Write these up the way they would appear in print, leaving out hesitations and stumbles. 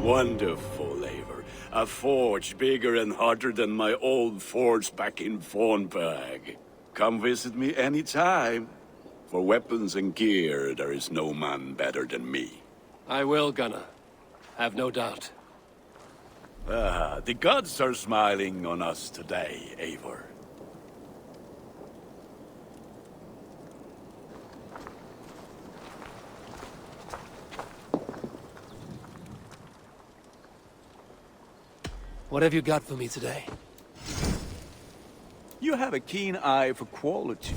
Wonderful, Eivor. A forge bigger and harder than my old forge back in Vornberg. Come visit me anytime. For weapons and gear, there is no man better than me. I will, Gunnar. Have no doubt. The gods are smiling on us today, Eivor. What have you got for me today? You have a keen eye for quality.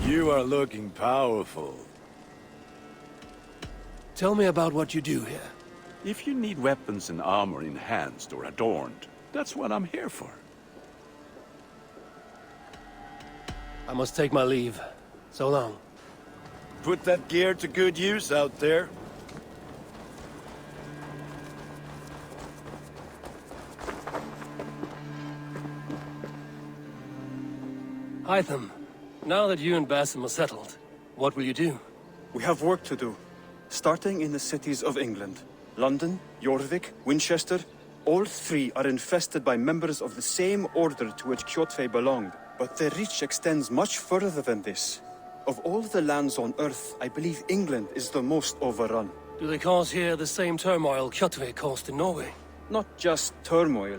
You are looking powerful. Tell me about what you do here. If you need weapons and armor enhanced or adorned, that's what I'm here for. I must take my leave. So long. Put that gear to good use out there. Hytham, now that you and Basim are settled, what will you do? We have work to do. Starting in the cities of England. London, Jorvik, Winchester, all three are infested by members of the same order to which Kjotve belonged. But their reach extends much further than this. Of all the lands on Earth, I believe England is the most overrun. Do they cause here the same turmoil Kjotve caused in Norway? Not just turmoil.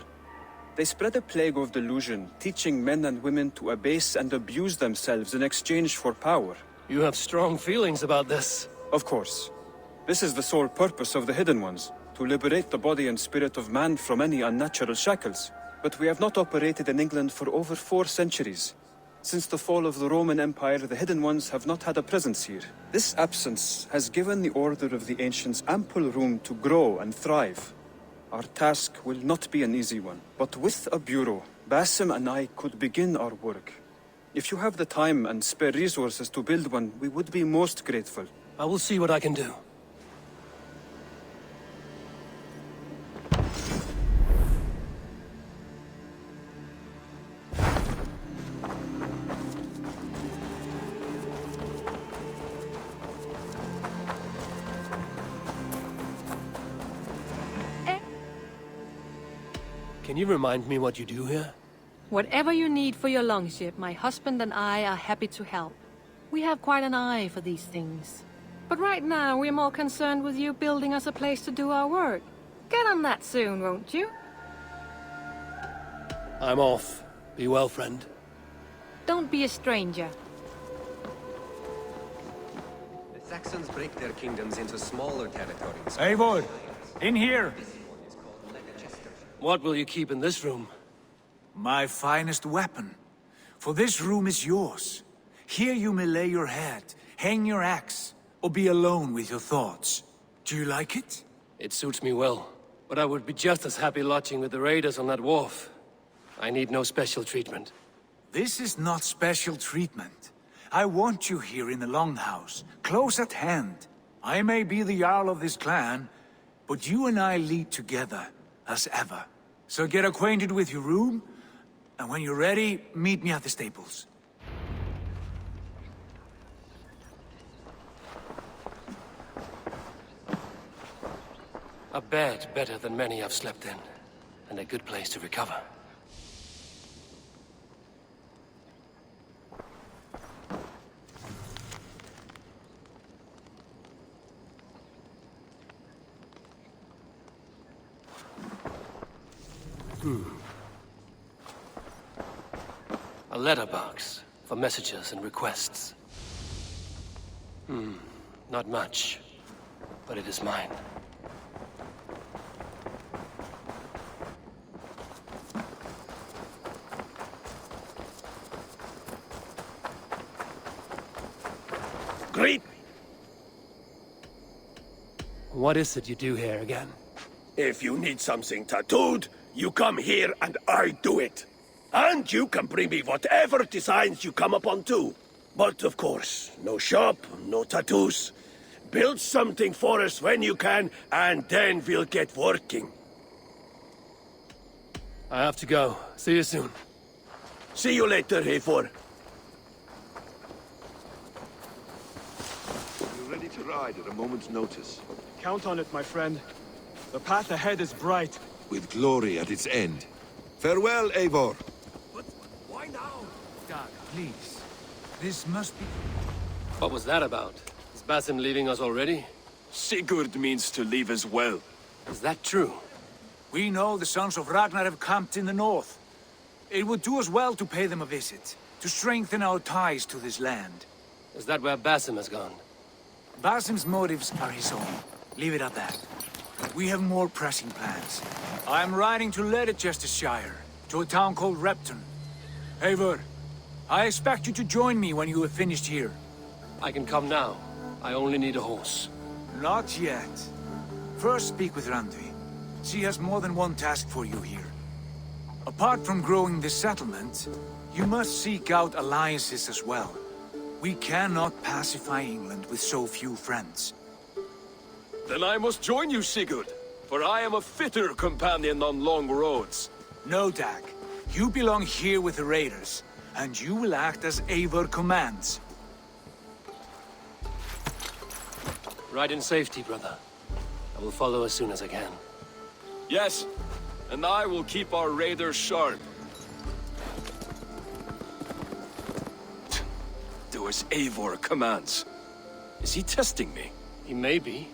They spread a plague of delusion, teaching men and women to abase and abuse themselves in exchange for power. You have strong feelings about this. Of course. This is the sole purpose of the Hidden Ones, to liberate the body and spirit of man from any unnatural shackles. But we have not operated in England for over 4 centuries. Since the fall of the Roman Empire, the Hidden Ones have not had a presence here. This absence has given the Order of the Ancients ample room to grow and thrive. Our task will not be an easy one, but with a bureau, Basim and I could begin our work. If you have the time and spare resources to build one, we would be most grateful. I will see what I can do. Can you remind me what you do here? Whatever you need for your longship, my husband and I are happy to help. We have quite an eye for these things. But right now, we're more concerned with you building us a place to do our work. Get on that soon, won't you? I'm off. Be well, friend. Don't be a stranger. The Saxons break their kingdoms into smaller territories. Eivor, in here! What will you keep in this room? My finest weapon. For this room is yours. Here you may lay your head, hang your axe, or be alone with your thoughts. Do you like it? It suits me well, but I would be just as happy lodging with the raiders on that wharf. I need no special treatment. This is not special treatment. I want you here in the Longhouse, close at hand. I may be the Jarl of this clan, but you and I lead together, as ever. So get acquainted with your room, and when you're ready, meet me at the stables. A bed better than many I've slept in, and a good place to recover. A letterbox for messages and requests. Not much, but it is mine. Great! What is it you do here again? If you need something tattooed, you come here and I do it. And you can bring me whatever designs you come upon too. But of course, no shop, no tattoos. Build something for us when you can, and then we'll get working. I have to go. See you soon. See you later, Eivor. We're ready to ride at a moment's notice. Count on it, my friend. The path ahead is bright. With glory at its end. Farewell, Eivor. But why now? Dag, please. This must be... What was that about? Is Basim leaving us already? Sigurd means to leave as well. Is that true? We know the sons of Ragnar have camped in the north. It would do us well to pay them a visit, to strengthen our ties to this land. Is that where Basim has gone? Basim's motives are his own. Leave it at that. We have more pressing plans. I am riding to Leicestershire, to a town called Repton. Eivor, I expect you to join me when you have finished here. I can come now. I only need a horse. Not yet. First speak with Randvi. She has more than one task for you here. Apart from growing this settlement, you must seek out alliances as well. We cannot pacify England with so few friends. Then I must join you, Sigurd, for I am a fitter companion on long roads. No, Dag. You belong here with the raiders, and you will act as Eivor commands. Ride in safety, brother. I will follow as soon as I can. Yes, and I will keep our raiders sharp. Do as Eivor commands. Is he testing me? He may be.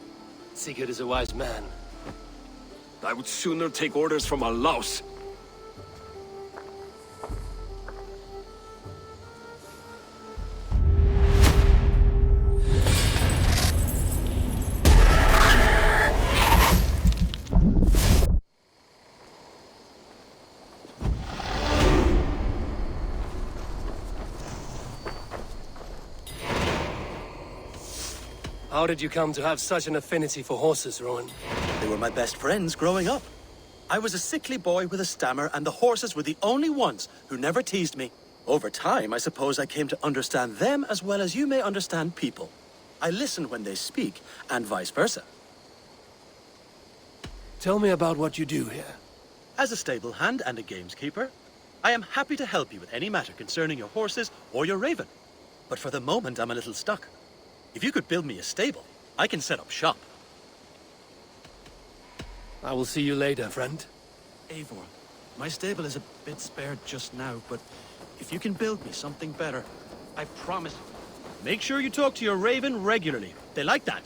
Sigurd is a wise man. I would sooner take orders from a louse. How did you come to have such an affinity for horses, Rowan? They were my best friends growing up. I was a sickly boy with a stammer, and the horses were the only ones who never teased me. Over time, I suppose I came to understand them as well as you may understand people. I listen when they speak, and vice versa. Tell me about what you do here. As a stable hand and a gameskeeper, I am happy to help you with any matter concerning your horses or your raven. But for the moment, I'm a little stuck. If you could build me a stable, I can set up shop. I will see you later, friend. Eivor, my stable is a bit spared just now, but if you can build me something better, I promise. Make sure you talk to your raven regularly. They like that.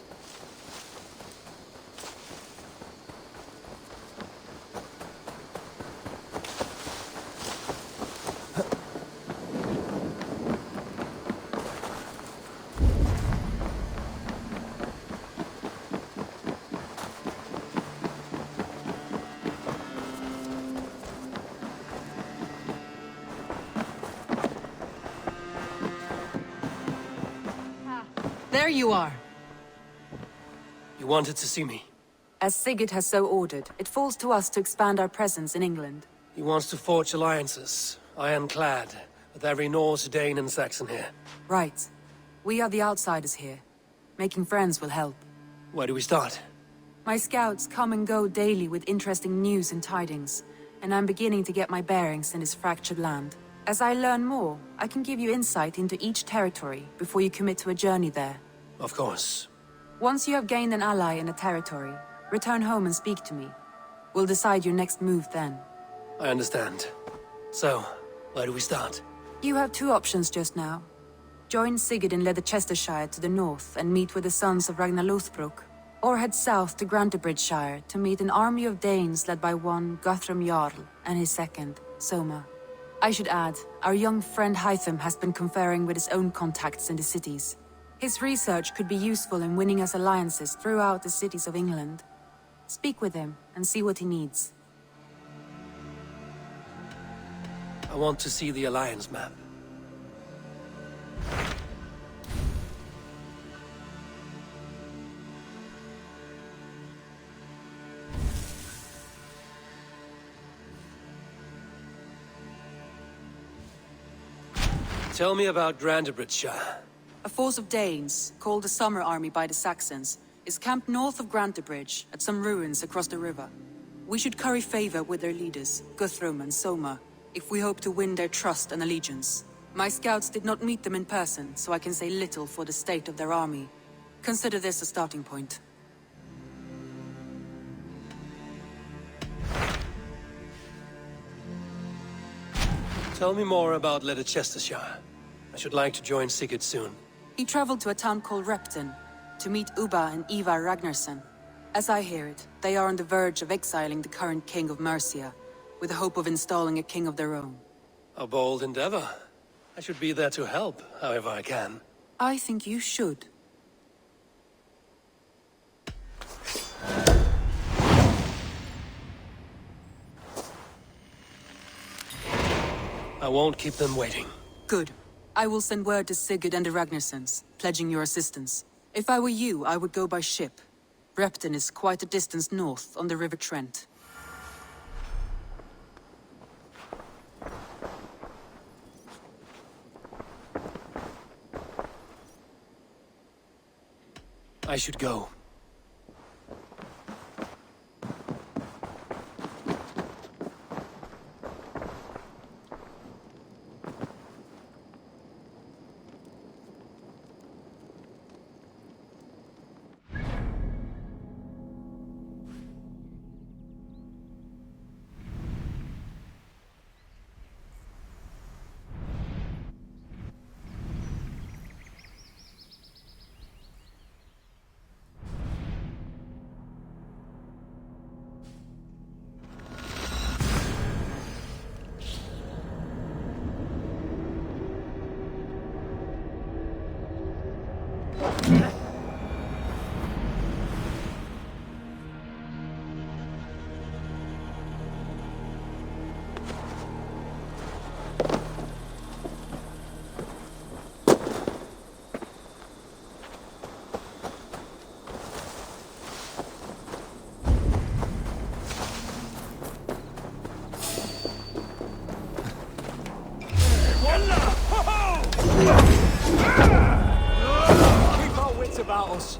There you are. You wanted to see me. As Sigurd has so ordered, it falls to us to expand our presence in England. He wants to forge alliances, ironclad, with every Norse, Dane, and Saxon here. Right. We are the outsiders here. Making friends will help. Where do we start? My scouts come and go daily with interesting news and tidings, and I'm beginning to get my bearings in this fractured land. As I learn more, I can give you insight into each territory before you commit to a journey there. Of course. Once you have gained an ally in a territory, return home and speak to me. We'll decide your next move then. I understand. So, where do we start? You have two options just now. Join Sigurd in Leicestershire to the north and meet with the sons of Ragnar Lothbrok, or head south to Grantebridgeshire to meet an army of Danes led by one Guthrum Jarl and his second, Soma. I should add, our young friend Hytham has been conferring with his own contacts in the cities. His research could be useful in winning us alliances throughout the cities of England. Speak with him and see what he needs. I want to see the alliance map. Tell me about Grantebridgeshire. A force of Danes, called the Summer Army by the Saxons, is camped north of Grantebridge at some ruins across the river. We should curry favor with their leaders, Guthrum and Soma, if we hope to win their trust and allegiance. My scouts did not meet them in person, so I can say little for the state of their army. Consider this a starting point. Tell me more about Leicestershire. I should like to join Sigurd soon. He traveled to a town called Repton to meet Ubba and Ivar Ragnarsson. As I hear it, they are on the verge of exiling the current king of Mercia, with the hope of installing a king of their own. A bold endeavor. I should be there to help, however I can. I think you should. I won't keep them waiting. Good. I will send word to Sigurd and the Ragnarssons, pledging your assistance. If I were you, I would go by ship. Repton is quite a distance north on the River Trent. I should go. Keep our wits about us.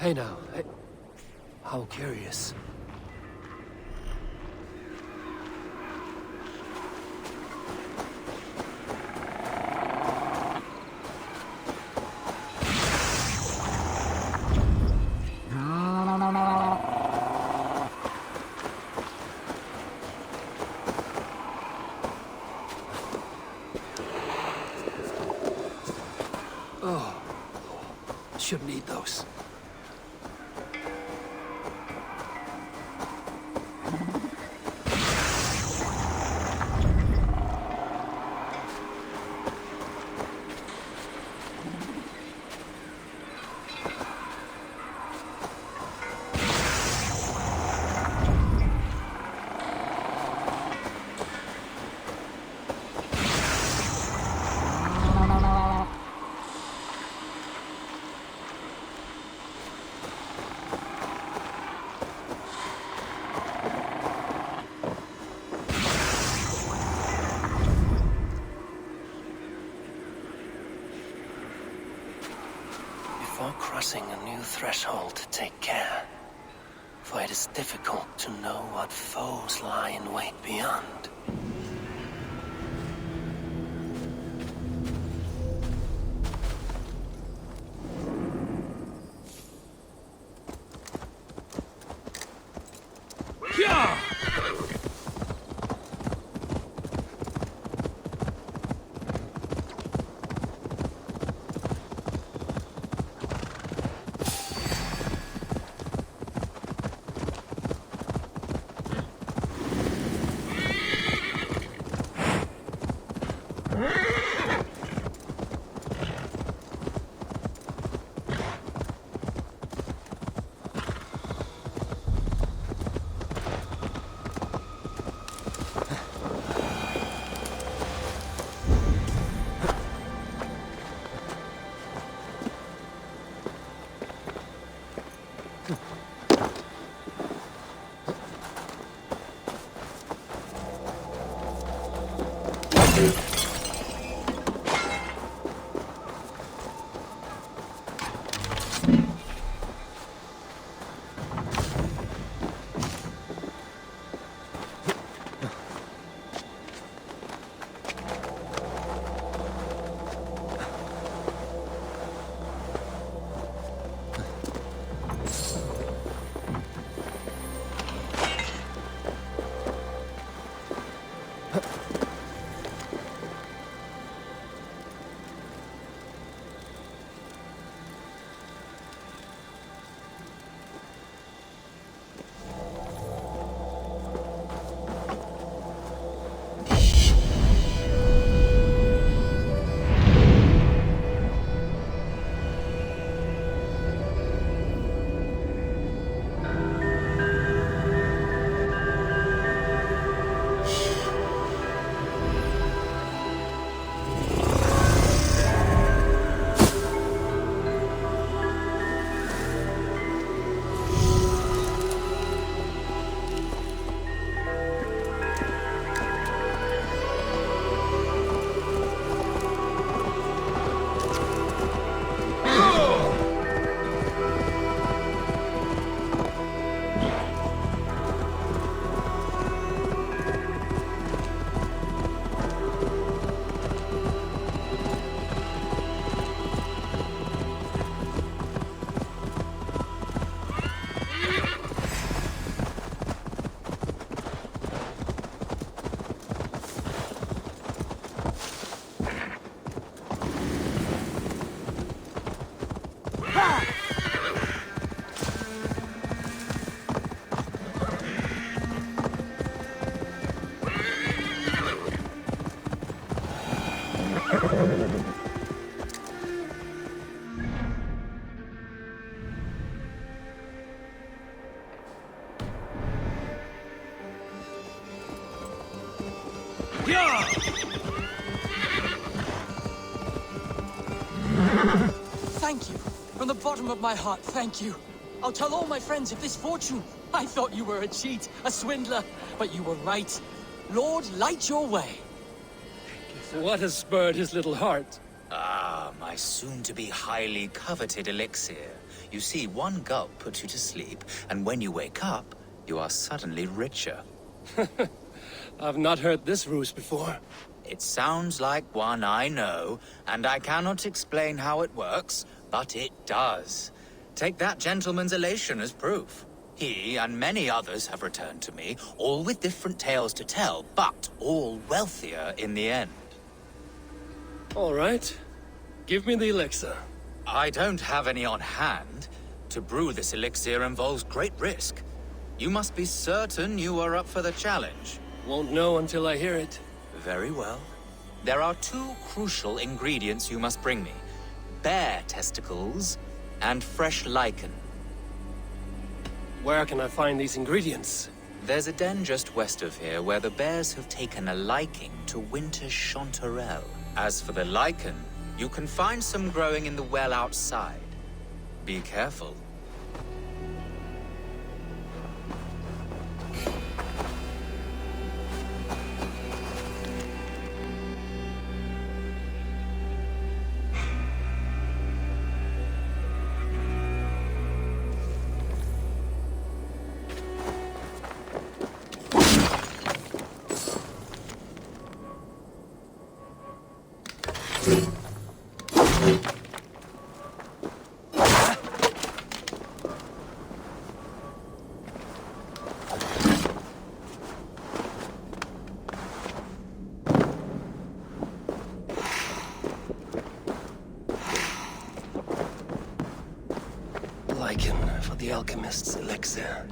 Hey now, how curious. Oh, shouldn't eat those. Before crossing a new threshold, take care. For it is difficult to know what foes lie in wait beyond. Thank you. From the bottom of my heart, thank you. I'll tell all my friends of this fortune. I thought you were a cheat, a swindler, but you were right. Lord, light your way. What has spurred his little heart? Ah, my soon-to-be highly coveted elixir. You see, one gulp puts you to sleep, and when you wake up, you are suddenly richer. I've not heard this ruse before. It sounds like one I know, and I cannot explain how it works, but it does. Take that gentleman's elation as proof. He and many others have returned to me, all with different tales to tell, but all wealthier in the end. All right. Give me the elixir. I don't have any on hand. To brew this elixir involves great risk. You must be certain you are up for the challenge. Won't know until I hear it. Very well. There are two crucial ingredients you must bring me. Bear testicles and fresh lichen. Where can I find these ingredients? There's a den just west of here where the bears have taken a liking to winter chanterelle. As for the lichen, you can find some growing in the well outside. Be careful. Lichen for the alchemist's elixir.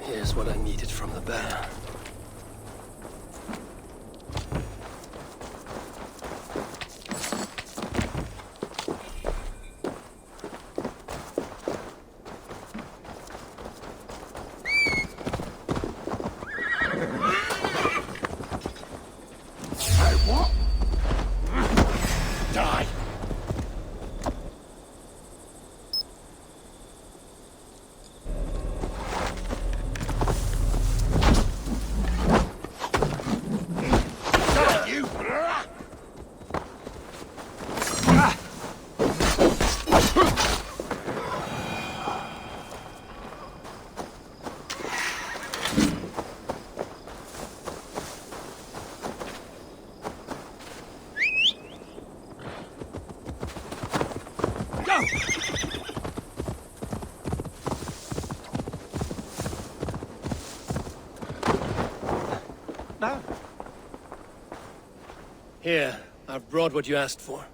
Here's what I needed from the bear. Here, I've brought what you asked for.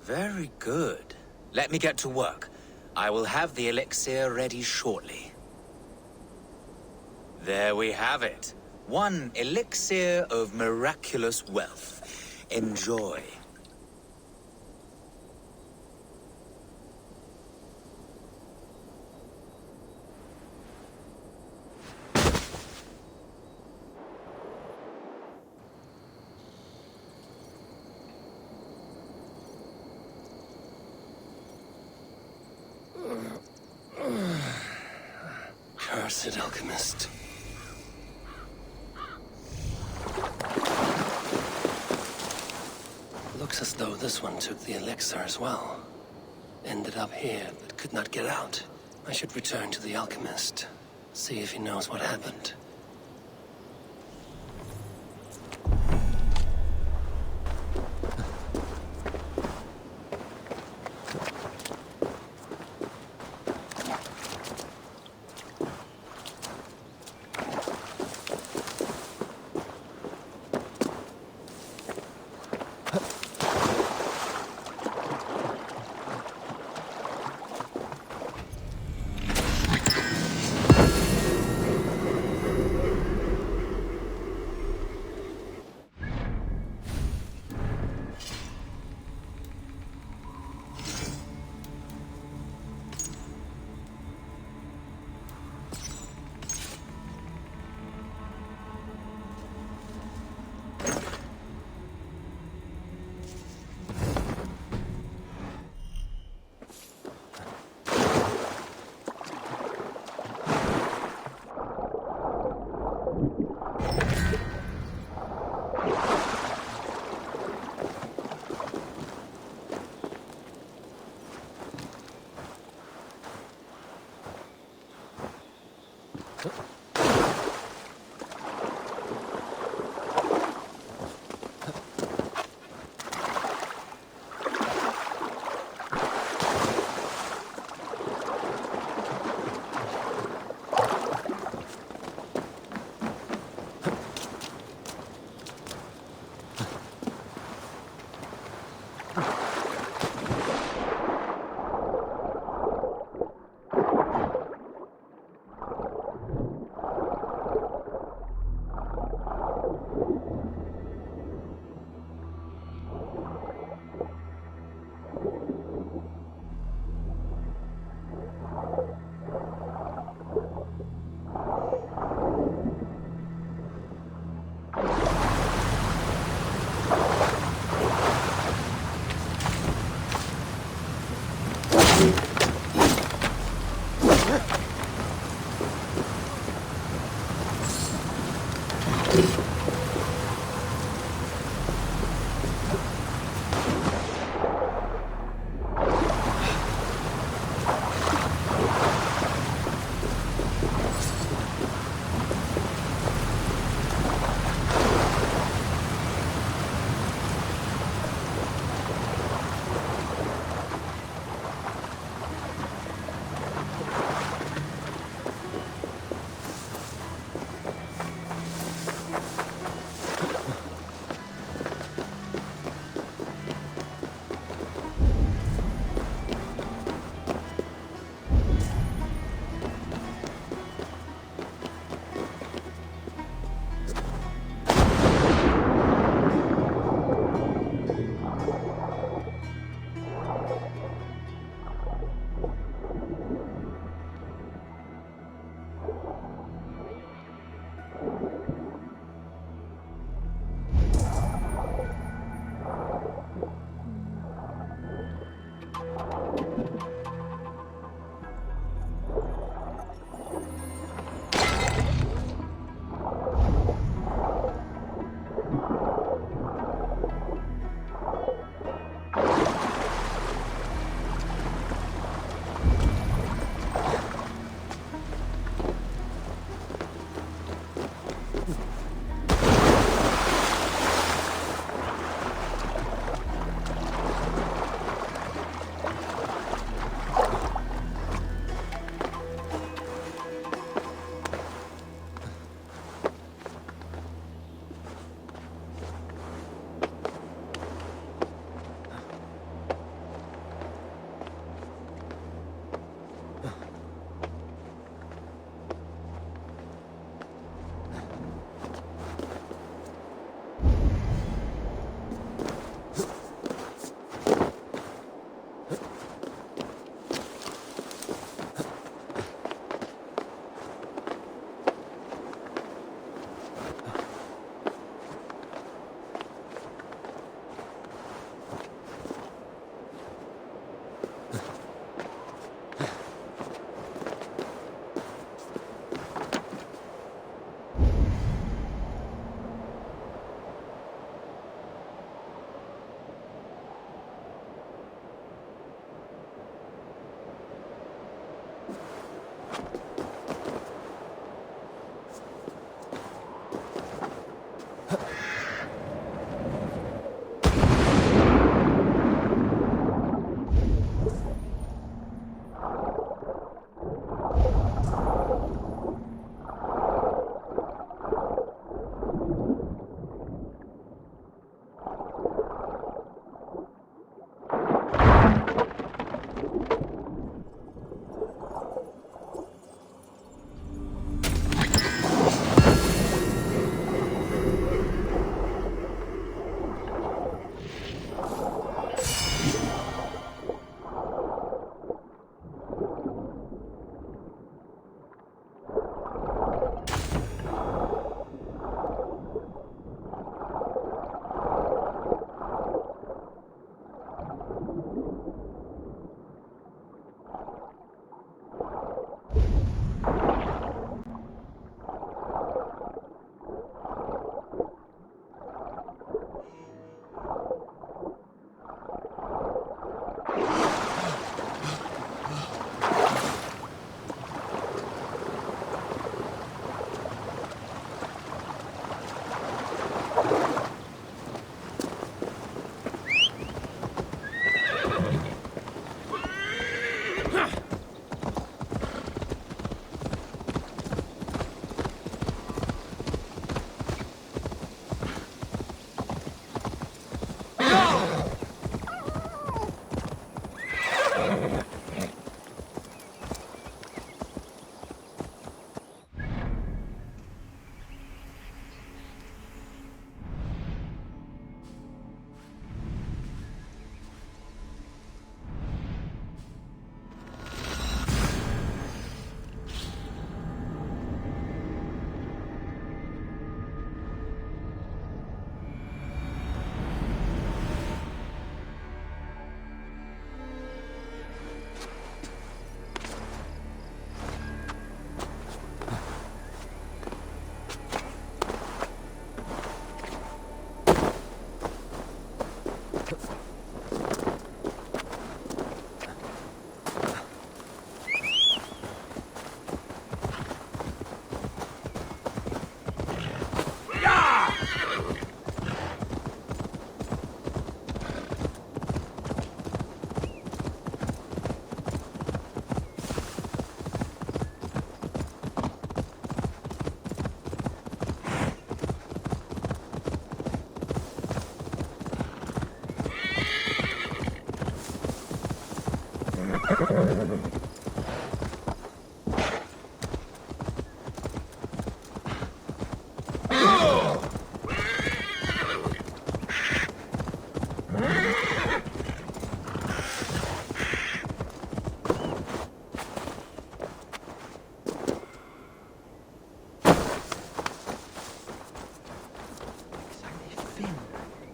Very good. Let me get to work. I will have the elixir ready shortly. There we have it. One elixir of miraculous wealth. Enjoy. Cursed alchemist. Looks as though this one took the elixir as well. Ended up here, but could not get out. I should return to the alchemist. See if he knows what happened.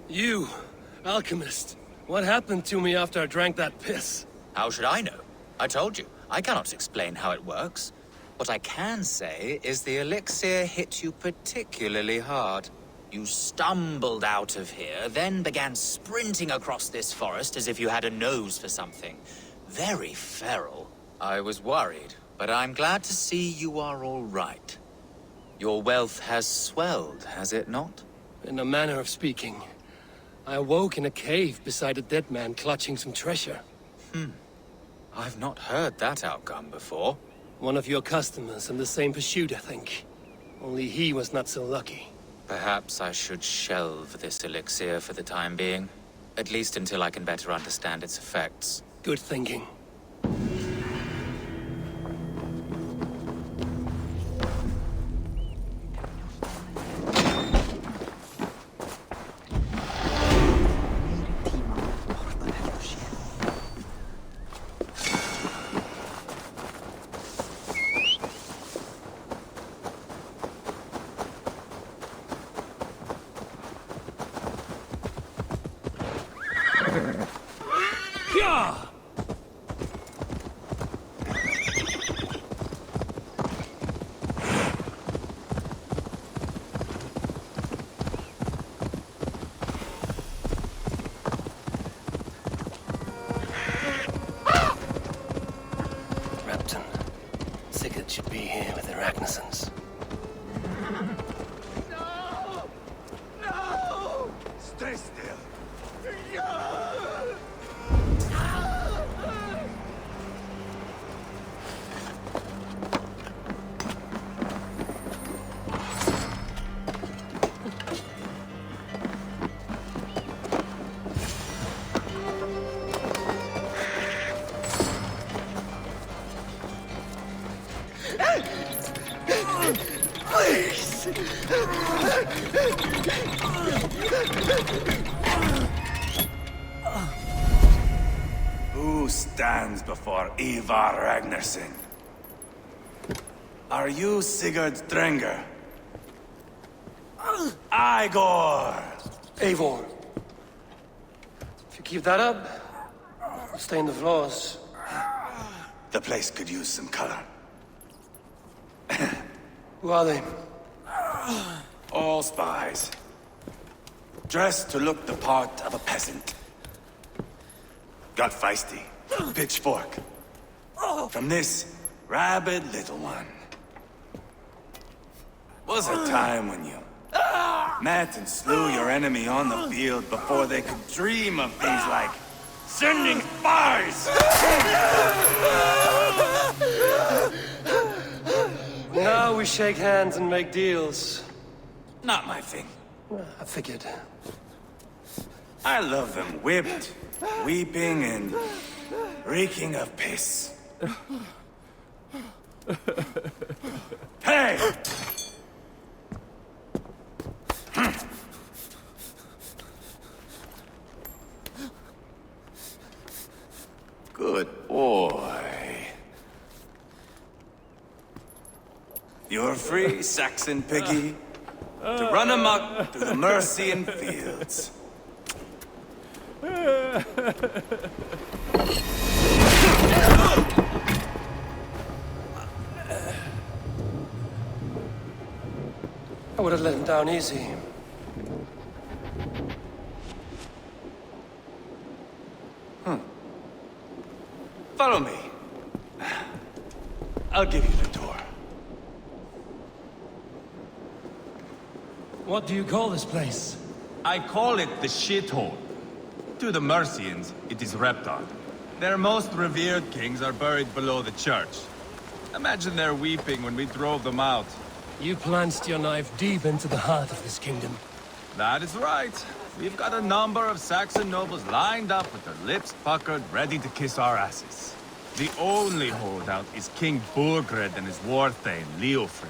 You, alchemist. What happened to me after I drank that piss? How should I know? I told you, I cannot explain how it works. What I can say is the elixir hit you particularly hard. You stumbled out of here, then began sprinting across this forest as if you had a nose for something. Very feral. I was worried, but I'm glad to see you are all right. Your wealth has swelled, has it not? In a manner of speaking. I awoke in a cave beside a dead man clutching some treasure. I've not heard that outcome before. One of your customers in the same pursuit, I think. Only he was not so lucky. Perhaps I should shelve this elixir for the time being. At least until I can better understand its effects. Good thinking. Should be here with the Ragnarsons. No! No! Stay still. Please! Who stands before Ivar Ragnarsson? Are you Sigurd Drenger? Igor! Eivor. If you keep that up, I'll stay in the floors. The place could use some color. Who are they? All spies. Dressed to look the part of a peasant. Got feisty. Pitchfork. From this rabid little one. Was a time when you met and slew your enemy on the field before they could dream of things like sending spies! Now we shake hands and make deals. Not my thing. I figured. I love them whipped, weeping, and reeking of piss. Hey! Good boy. You're free, Saxon piggy, to run amok through the Mercian fields. I would have let him down easy. Follow me. I'll give you the tour. What do you call this place? I call it the shithole. To the Mercians, it is Reptar. Their most revered kings are buried below the church. Imagine their weeping when we drove them out. You plunged your knife deep into the heart of this kingdom. That is right. We've got a number of Saxon nobles lined up with their lips puckered, ready to kiss our asses. The only holdout is King Burgred and his warthane, Leofrid.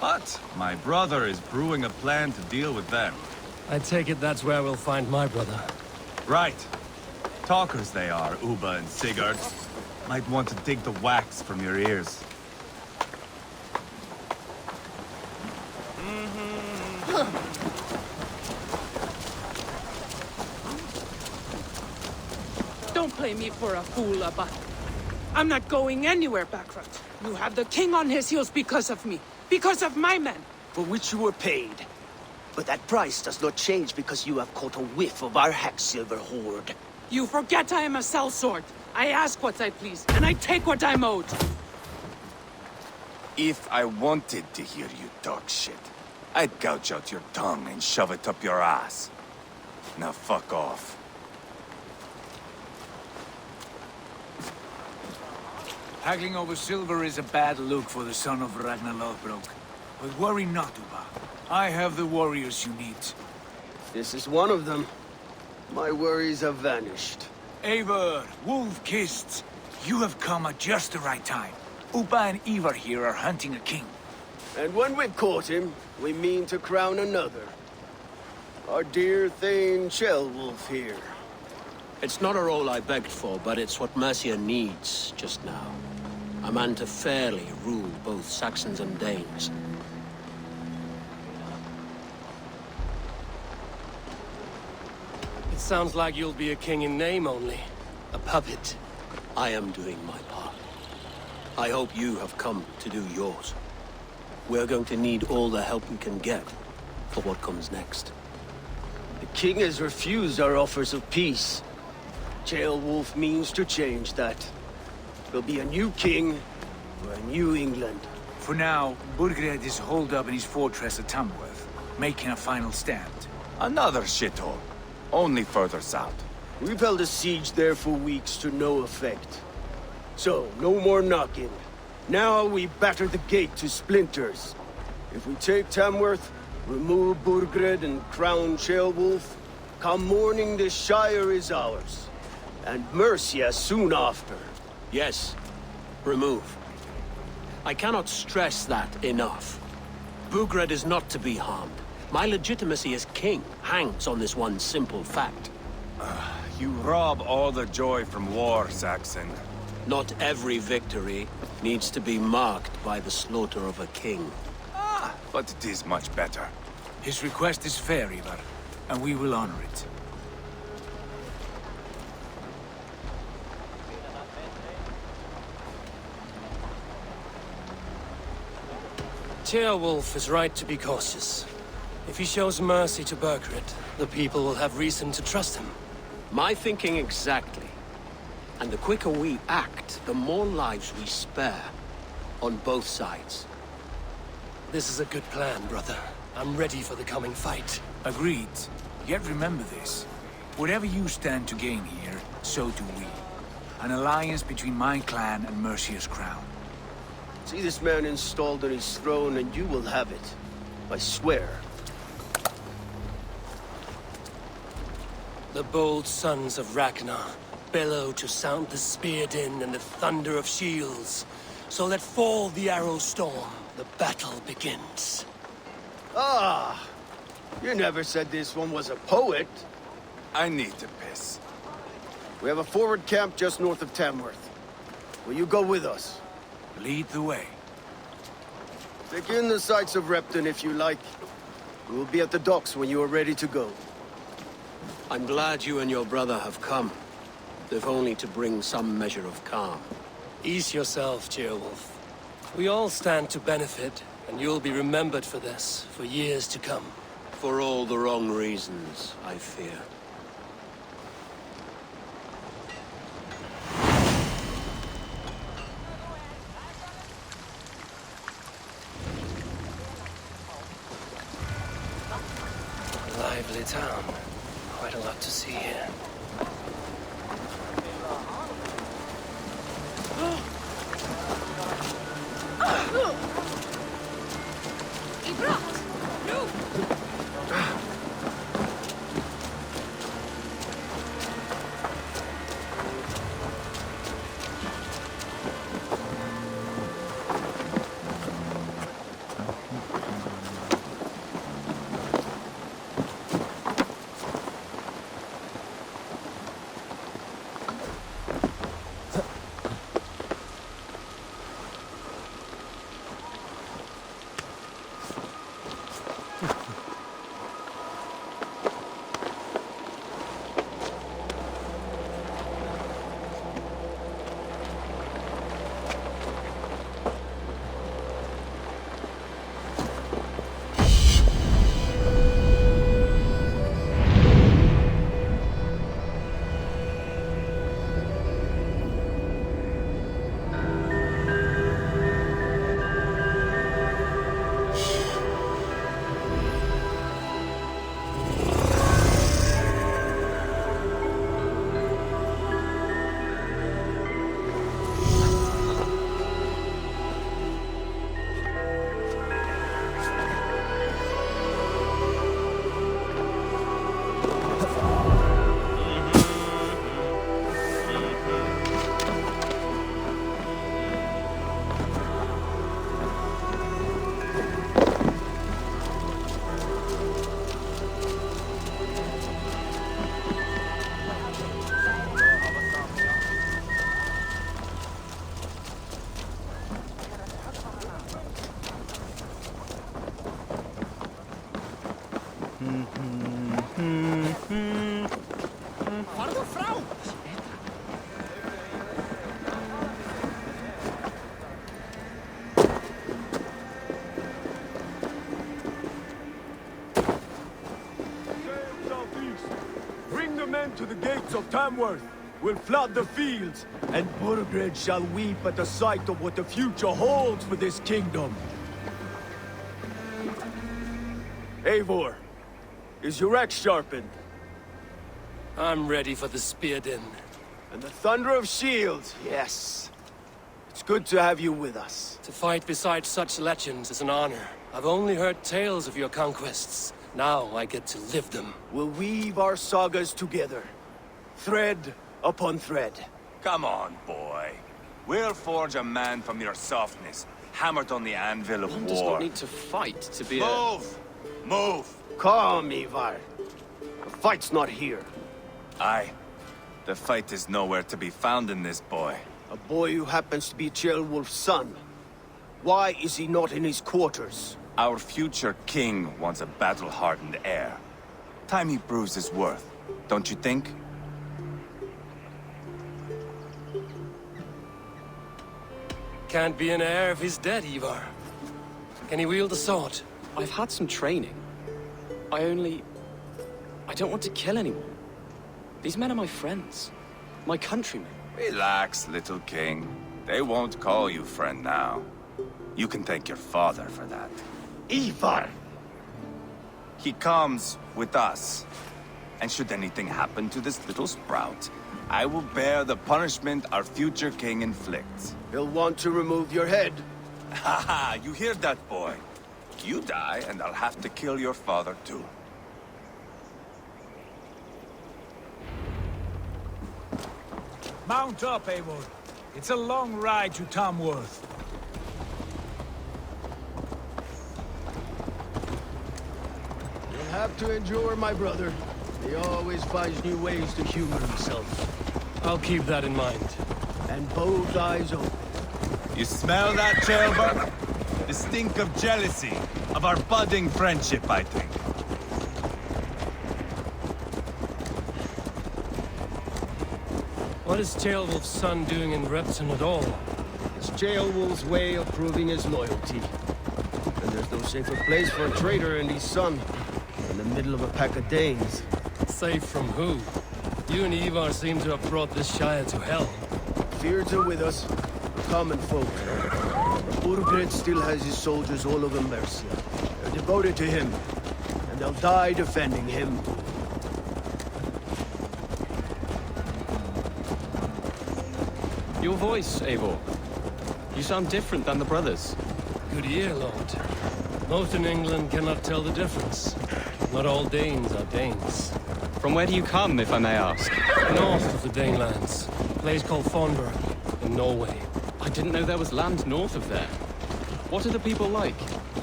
But my brother is brewing a plan to deal with them. I take it that's where we'll find my brother. Right. Talkers they are, Uba and Sigurd. Might want to dig the wax from your ears. Don't play me for a fool, Abba. I'm not going anywhere, Backrot. You have the king on his heels because of me. Because of my men. For which you were paid. But that price does not change because you have caught a whiff of our Hacksilver hoard. You forget I am a sellsword. I ask what I please, and I take what I'm owed. If I wanted to hear you talk shit, I'd gouge out your tongue and shove it up your ass. Now fuck off. Haggling over silver is a bad look for the son of Ragnar Lothbrok. But worry not, Uba. I have the warriors you need. This is one of them. My worries have vanished. Eivor, Wolf-Kissed, you have come at just the right time. Uba and Ivar here are hunting a king. And when we've caught him, we mean to crown another. Our dear Thane Ceolwulf here. It's not a role I begged for, but it's what Mercia needs just now. A man to fairly rule both Saxons and Danes. It sounds like you'll be a king in name only. A puppet. I am doing my part. I hope you have come to do yours. We're going to need all the help we can get for what comes next. The king has refused our offers of peace. Ceolwulf means to change that. There'll be a new king for a new England. For now, Burgred is holed up in his fortress at Tamworth, making a final stand. Another shithole. Only further south. We've held a siege there for weeks to no effect. So, no more knocking. Now we batter the gate to splinters. If we take Tamworth, remove Burgred and crown Ceolwulf, come morning the Shire is ours. And Mercia soon after. Yes, remove. I cannot stress that enough. Burgred is not to be harmed. My legitimacy as king hangs on this one simple fact. You rob all the joy from war, Saxon. Not every victory needs to be marked by the slaughter of a king. But it is much better. His request is fair, Ivar, and we will honor it. Ceolwulf is right to be cautious. If he shows mercy to Burgred, the people will have reason to trust him. My thinking exactly. And the quicker we act, the more lives we spare. On both sides. This is a good plan, brother. I'm ready for the coming fight. Agreed. Yet remember this. Whatever you stand to gain here, so do we. An alliance between my clan and Mercia's crown. See this man installed on his throne and you will have it. I swear. The bold sons of Ragnar bellow to sound the spear din and the thunder of shields. So let fall the arrow storm. The battle begins. Ah! You never said this one was a poet. I need to piss. We have a forward camp just north of Tamworth. Will you go with us? Lead the way. Take in the sights of Repton if you like. We will be at the docks when you are ready to go. I'm glad you and your brother have come. If only to bring some measure of calm. Ease yourself, Ceolwulf. We all stand to benefit, and you'll be remembered for this, for years to come. For all the wrong reasons, I fear. Lively town. Quite a lot to see here. Bring the men to the gates of Tamworth. We'll flood the fields, and Burgred shall weep at the sight of what the future holds for this kingdom. Eivor, is your axe sharpened? I'm ready for the spear din. And the thunder of shields, yes. It's good to have you with us. To fight beside such legends is an honor. I've only heard tales of your conquests. Now I get to live them. We'll weave our sagas together, thread upon thread. Come on, boy. We'll forge a man from your softness, hammered on the anvil of One war. does not need to fight to be Move! Move! Calm, Ivar. The fight's not here. Aye. The fight is nowhere to be found in this boy. A boy who happens to be Ceolwulf's son. Why is he not in his quarters? Our future king wants a battle-hardened heir. Time he proves his worth, don't you think? Can't be an heir if he's dead, Ivar. Can he wield a sword? I've had some training. I don't want to kill anyone. These men are my friends. My countrymen. Relax, little king. They won't call you friend now. You can thank your father for that. Ivar! He comes with us. And should anything happen to this little sprout, I will bear the punishment our future king inflicts. He'll want to remove your head. Haha, you hear that, boy? You die, and I'll have to kill your father, too. Mount up, Eivor. It's a long ride to Tamworth. You'll have to endure, my brother. He always finds new ways to humor himself. I'll keep that in mind. And both eyes open. You smell that, Ceolbert? The stink of jealousy, of our budding friendship, I think. What is Ceolwulf's son doing in Repton at all? It's Ceolwulf's way of proving his loyalty. And there's no safer place for a traitor and his son in the middle of a pack of Danes. Safe from who? You and Ivar seem to have brought this Shire to hell. Fears are with us, the common folk. Burgred still has his soldiers all over Mercia. They're devoted to him, and they'll die defending him. Your voice, Eivor. You sound different than the brothers. Good ear, Lord. Most in England cannot tell the difference. Not all Danes are Danes. From where do you come, if I may ask? North of the Danelands. A place called Fonberg, in Norway. I didn't know there was land north of there. What are the people like?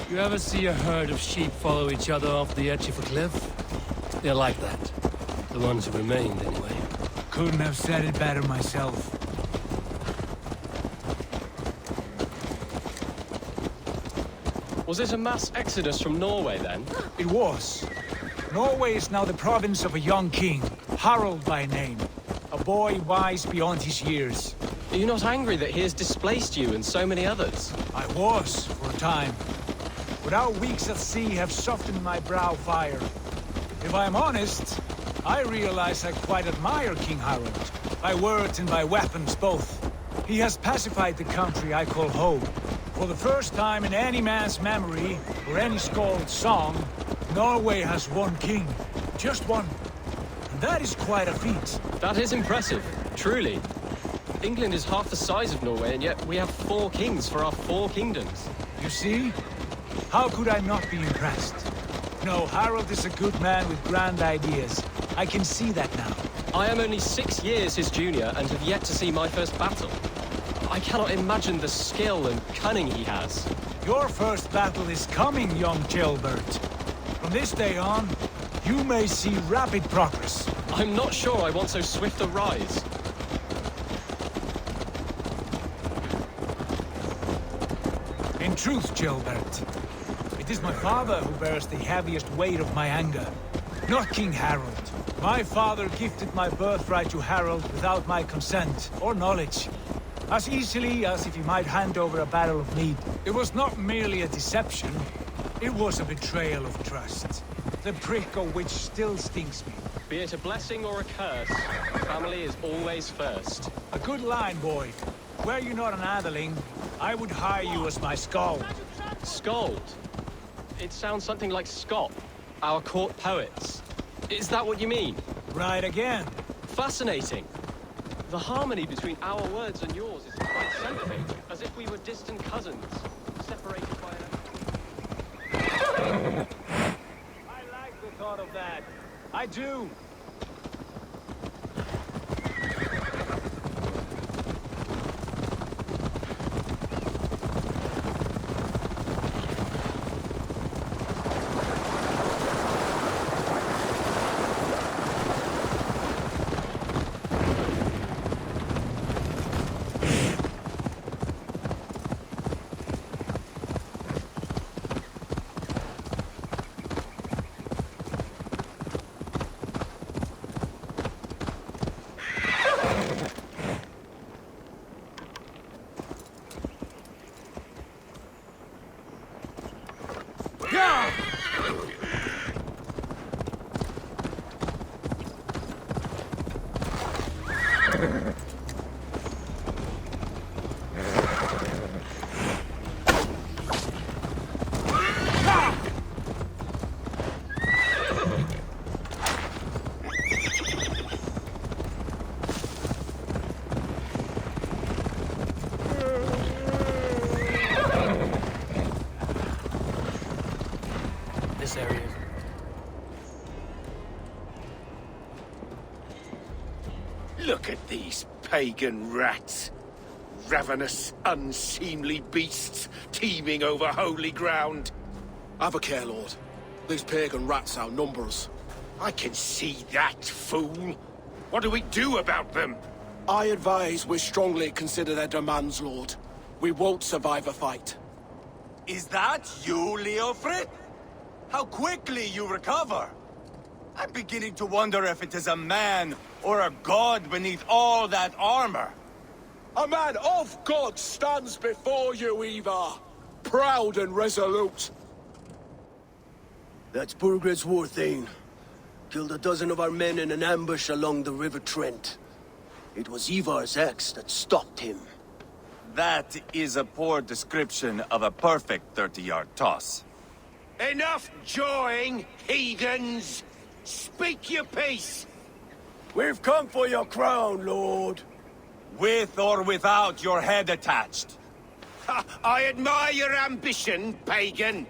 You ever see a herd of sheep follow each other off the edge of a cliff? They're like that. The ones who remained, anyway. Couldn't have said it better myself. Was it a mass exodus from Norway, then? It was. Norway is now the province of a young king, Harald by name. A boy wise beyond his years. Are you not angry that he has displaced you and so many others? I was, for a time. But our weeks at sea have softened my brow fire. If I'm honest, I realize I quite admire King Harald. By words and by weapons, both. He has pacified the country I call home. For the first time in any man's memory, or any skald's song, Norway has one king. Just one. And that is quite a feat. That is impressive, truly. England is half the size of Norway, and yet we have 4 kings for our 4 kingdoms. You see? How could I not be impressed? No, Harald is a good man with grand ideas. I can see that now. I am only 6 years his junior and have yet to see my first battle. I cannot imagine the skill and cunning he has. Your first battle is coming, young Ceolbert. From this day on, you may see rapid progress. I'm not sure I want so swift a rise. In truth, Ceolbert, it is my father who bears the heaviest weight of my anger. Not King Harold. My father gifted my birthright to Harold without my consent or knowledge. As easily as if he might hand over a barrel of mead. It was not merely a deception. It was a betrayal of trust. The prick of which still stings me. Be it a blessing or a curse, family is always first. A good line, boy. Were you not an atheling, I would hire you as my skald. Skald? It sounds something like Scott, our court poets. Is that what you mean? Right again. Fascinating. The harmony between our words and yours is quite something, as if we were distant cousins, separated by an... I like the thought of that. I do. This area. Look at these pagan rats. Ravenous, unseemly beasts teeming over holy ground. Have a care, Lord. These pagan rats outnumber us. I can see that, fool. What do we do about them? I advise we strongly consider their demands, Lord. We won't survive a fight. Is that you, Leofrid? How quickly you recover! I'm beginning to wonder if it is a man or a god beneath all that armor. A man of God stands before you, Ivar. Proud and resolute. That's Burgred's war thane. Killed a dozen of our men in an ambush along the River Trent. It was Ivar's axe that stopped him. That is a poor description of a perfect 30-yard toss. Enough jawing, heathens! Speak your piece! We've come for your crown, Lord. With or without your head attached. I admire your ambition, pagan.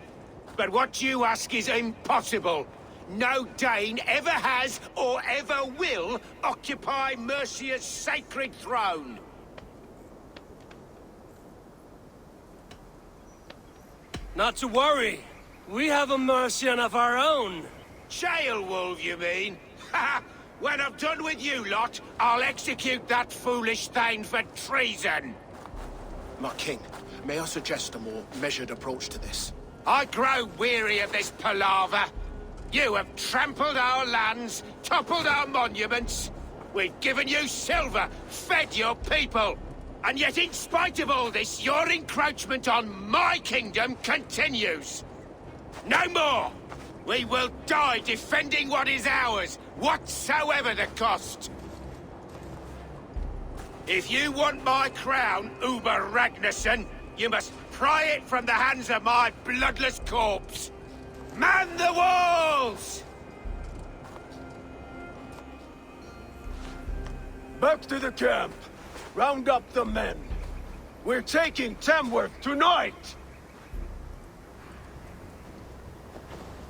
But what you ask is impossible. No Dane ever has or ever will occupy Mercia's sacred throne. Not to worry. We have a Mercian of our own. Jailwolf, you mean? Ha! When I'm done with you lot, I'll execute that foolish thing for treason. My king, may I suggest a more measured approach to this? I grow weary of this palaver. You have trampled our lands, toppled our monuments. We've given you silver, fed your people. And yet in spite of all this, your encroachment on my kingdom continues. No more! We will die defending what is ours, whatsoever the cost. If you want my crown, Uber Ragnarsson, you must pry it from the hands of my bloodless corpse. Man the walls! Back to the camp. Round up the men. We're taking Tamworth tonight!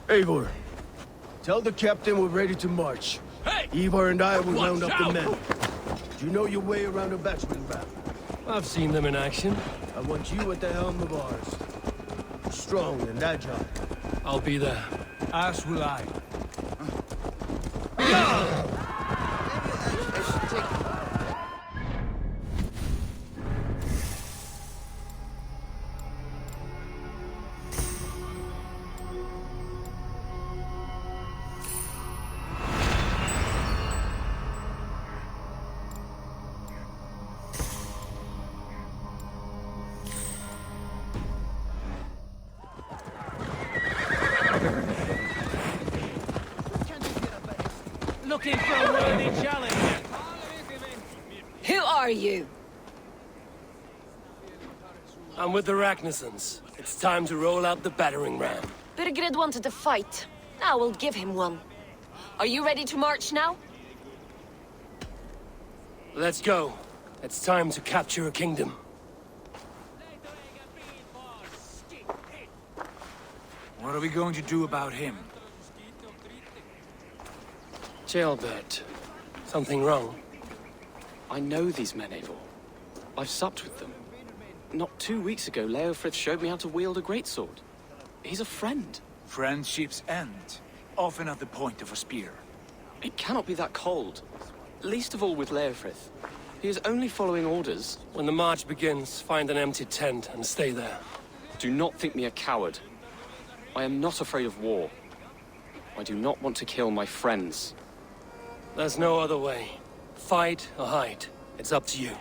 Eivor, tell the captain we're ready to march. Hey! Ivar and I will round up the men. Do you know your way around a batsman battle? I've seen them in action. I want you at the helm of ours. Strong and agile. I'll be there. As will I. looking for a worthy challenge. Who are you? I'm with the Ragnarsons. It's time to roll out the battering ram. Birgred wanted to fight. Now we'll give him one. Are you ready to march now? Let's go. It's time to capture a kingdom. What are we going to do about him? Jailbird. Something wrong? I know these men, Eivor. I've supped with them. Not 2 weeks ago, Leofrith showed me how to wield a greatsword. He's a friend. Friendships end, often at the point of a spear. It cannot be that cold. Least of all with Leofrith. He is only following orders. When the march begins, find an empty tent and stay there. Do not think me a coward. I am not afraid of war. I do not want to kill my friends. There's no other way. Fight or hide. It's up to you.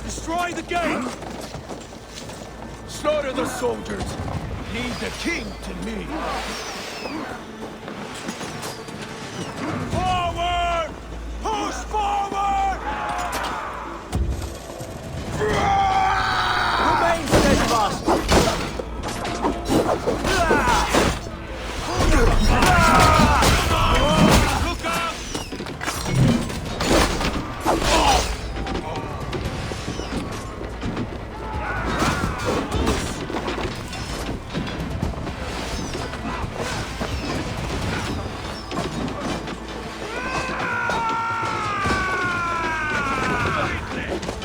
Destroy the gate! Slaughter the soldiers! Lead the king to me! Forward! Push forward! Remain steadfast! Look out!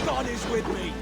God is with me!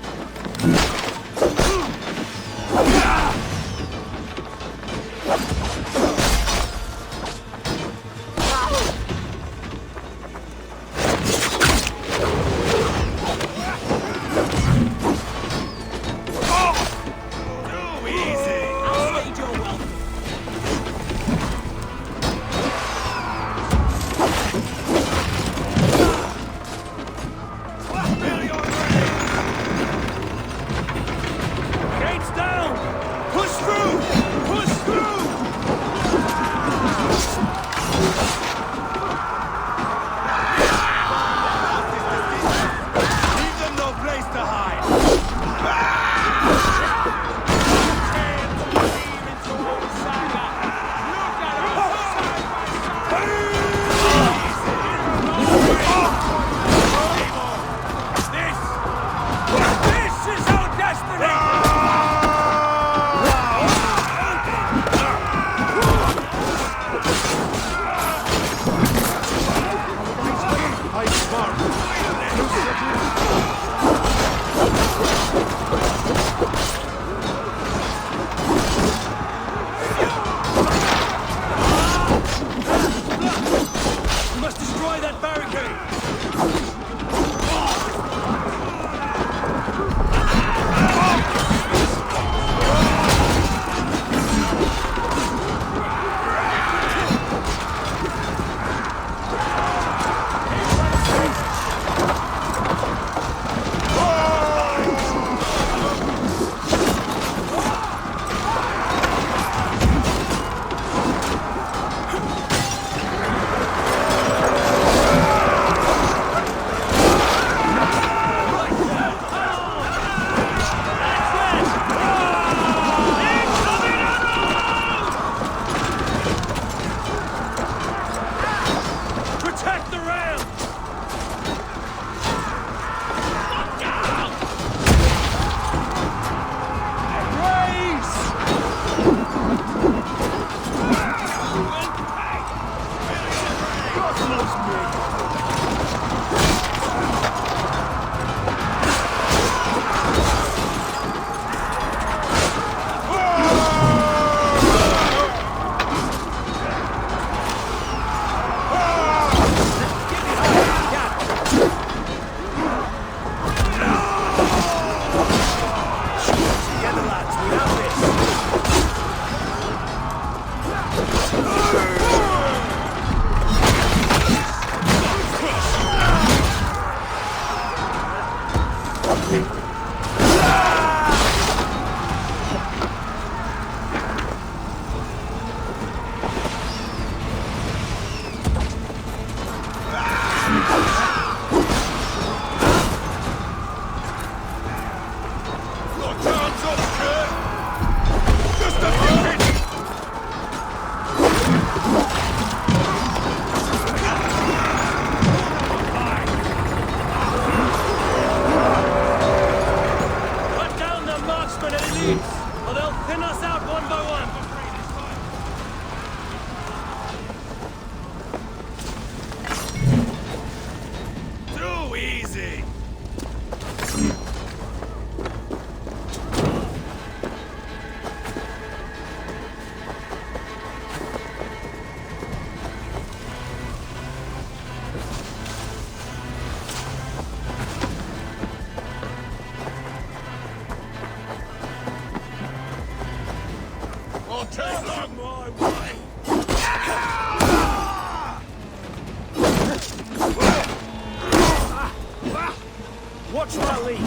Watch my lead.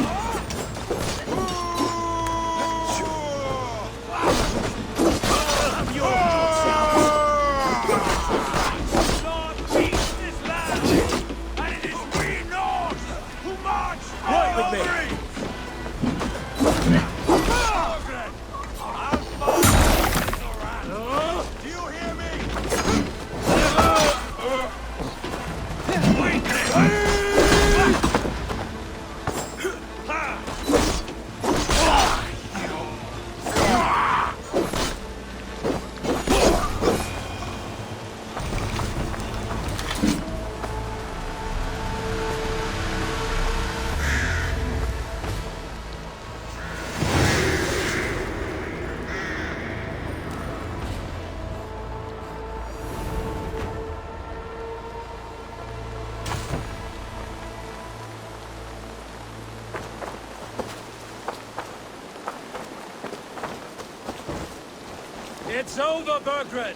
Right with me. Do you hear me? It's over, Burgred!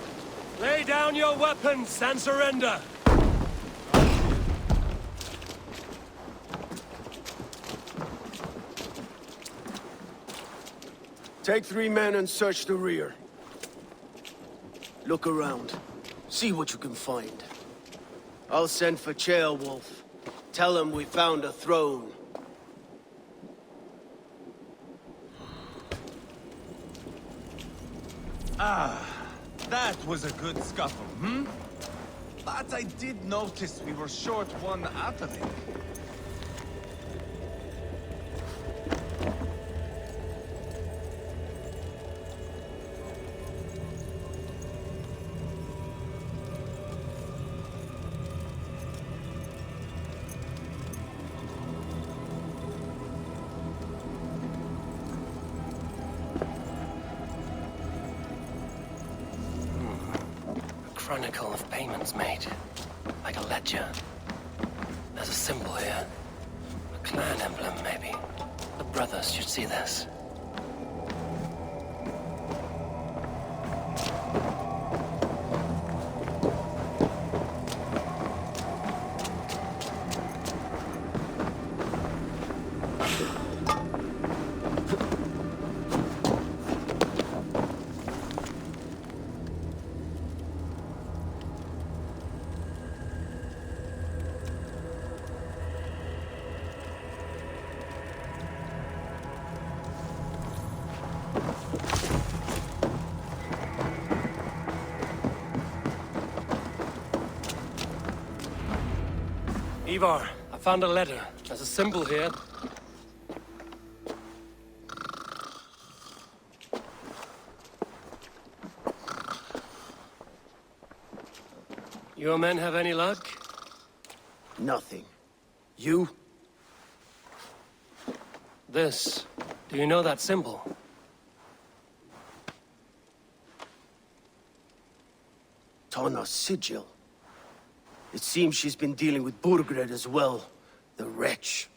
Lay down your weapons and surrender! Take 3 men and search the rear. Look around. See what you can find. I'll send for Wolf. Tell him we found a throne. Ah, that was a good scuffle, hmm? But I did notice we were short one atheling. Chronicle of payments made. Like a ledger. There's a symbol here. A clan emblem, maybe. The brothers should see this. Ivar, I found a letter. There's a symbol here. Your men have any luck? Nothing. You? This. Do you know that symbol? Tana's sigil. It seems she's been dealing with Burgred as well. The wretch.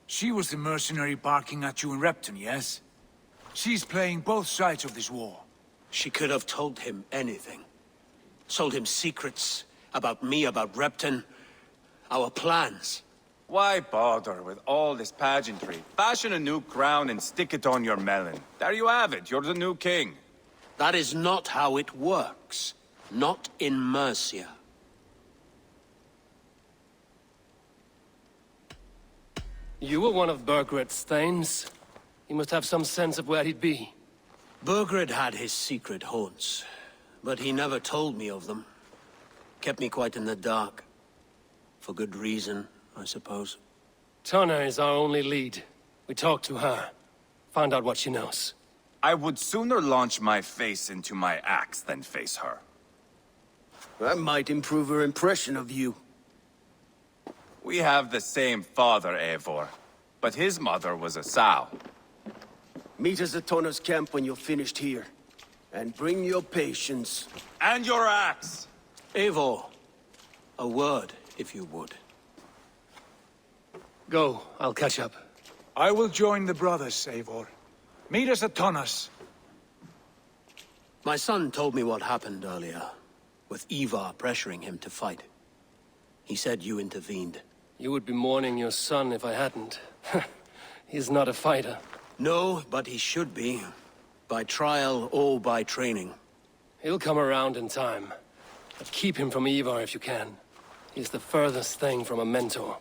She was the mercenary barking at you in Repton, yes? She's playing both sides of this war. She could have told him anything. Told him secrets about me, about Repton, our plans. Why bother with all this pageantry? Fashion a new crown and stick it on your melon. There you have it, you're the new king. That is not how it works. Not in Mercia. You were one of Burgred's thanes. He must have some sense of where he'd be. Burgred had his secret haunts, but he never told me of them. Kept me quite in the dark. For good reason, I suppose. Tonna is our only lead. We talked to her. Found out what she knows. I would sooner launch my face into my axe than face her. That might improve her impression of you. We have the same father, Eivor, but his mother was a sow. Meet us at Tonna's camp when you're finished here. And bring your patience. And your axe! Eivor, a word, if you would. Go, I'll catch up. I will join the brothers, Eivor. Meet us at Tonna's. My son told me what happened earlier, with Ivar pressuring him to fight. He said you intervened. You would be mourning your son if I hadn't. He's not a fighter. No, but he should be. By trial or by training. He'll come around in time. But keep him from Ivar if you can. He's the furthest thing from a mentor.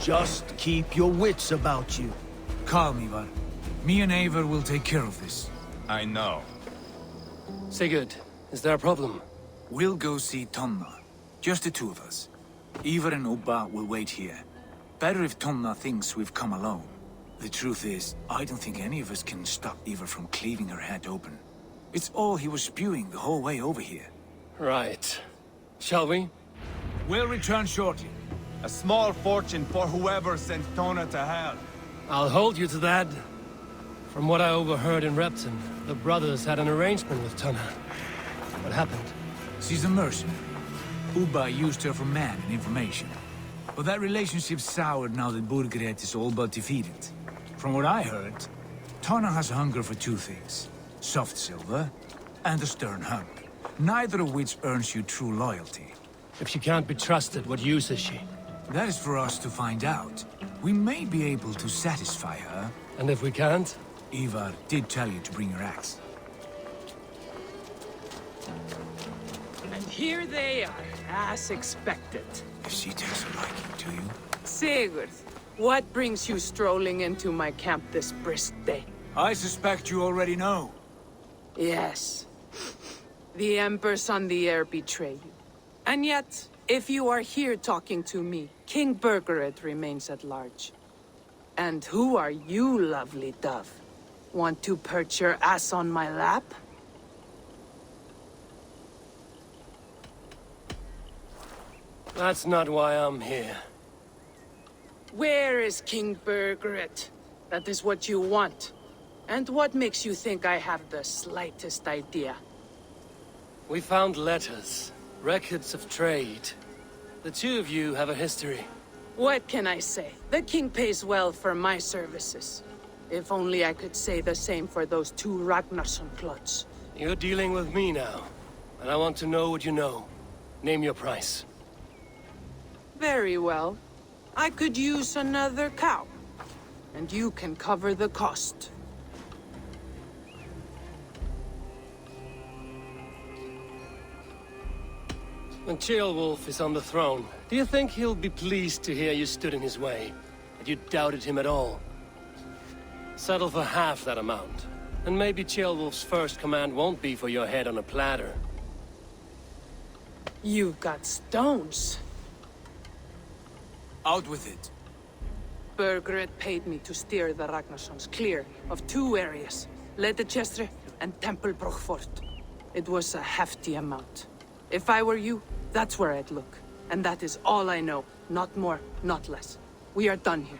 Just keep your wits about you. Calm, Ivar. Me and Eivor will take care of this. I know. Sigurd, is there a problem? We'll go see Tonna. Just the two of us. Ivar and Ubba will wait here. Better if Tonna thinks we've come alone. The truth is, I don't think any of us can stop Ivar from cleaving her head open. It's all he was spewing the whole way over here. Right. Shall we? We'll return shortly. A small fortune for whoever sent Tonna to hell. I'll hold you to that. From what I overheard in Repton, the brothers had an arrangement with Tonna. What happened? She's a mercenary. Ubba used her for man and information. But that relationship soured now that Burgred is all but defeated. From what I heard, Tonna has a hunger for two things. Soft silver and a stern hug. Neither of which earns you true loyalty. If she can't be trusted, what use is she? That is for us to find out. We may be able to satisfy her. And if we can't? Ivar did tell you to bring your axe. And here they are, as expected. If she takes a liking to you. Sigurd, what brings you strolling into my camp this brisk day? I suspect you already know. Yes. The Emperor's on the air betrayed you. And yet, if you are here talking to me, King Burgred remains at large. And who are you, lovely dove? Want to perch your ass on my lap? That's not why I'm here. Where is King Burgred? That is what you want. And what makes you think I have the slightest idea? We found letters, records of trade. The two of you have a history. What can I say? The king pays well for my services. If only I could say the same for those two Ragnarsson clots. You're dealing with me now, and I want to know what you know. Name your price. Very well. I could use another cow. And you can cover the cost. When Ceolwulf is on the throne, do you think he'll be pleased to hear you stood in his way? That you doubted him at all? Settle for half that amount. And maybe Ceolwulf's first command won't be for your head on a platter. You've got stones. Out with it. Burgred paid me to steer the Ragnarssons clear of two areas, Leicester and Templebroch Fort. It was a hefty amount. If I were you, that's where I'd look. And that is all I know. Not more, not less. We are done here.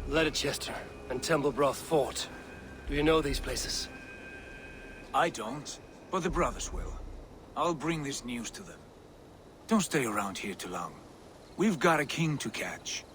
Leicester and Templebroch Fort. Do you know these places? I don't, but the brothers will. I'll bring this news to them. Don't stay around here too long. We've got a king to catch.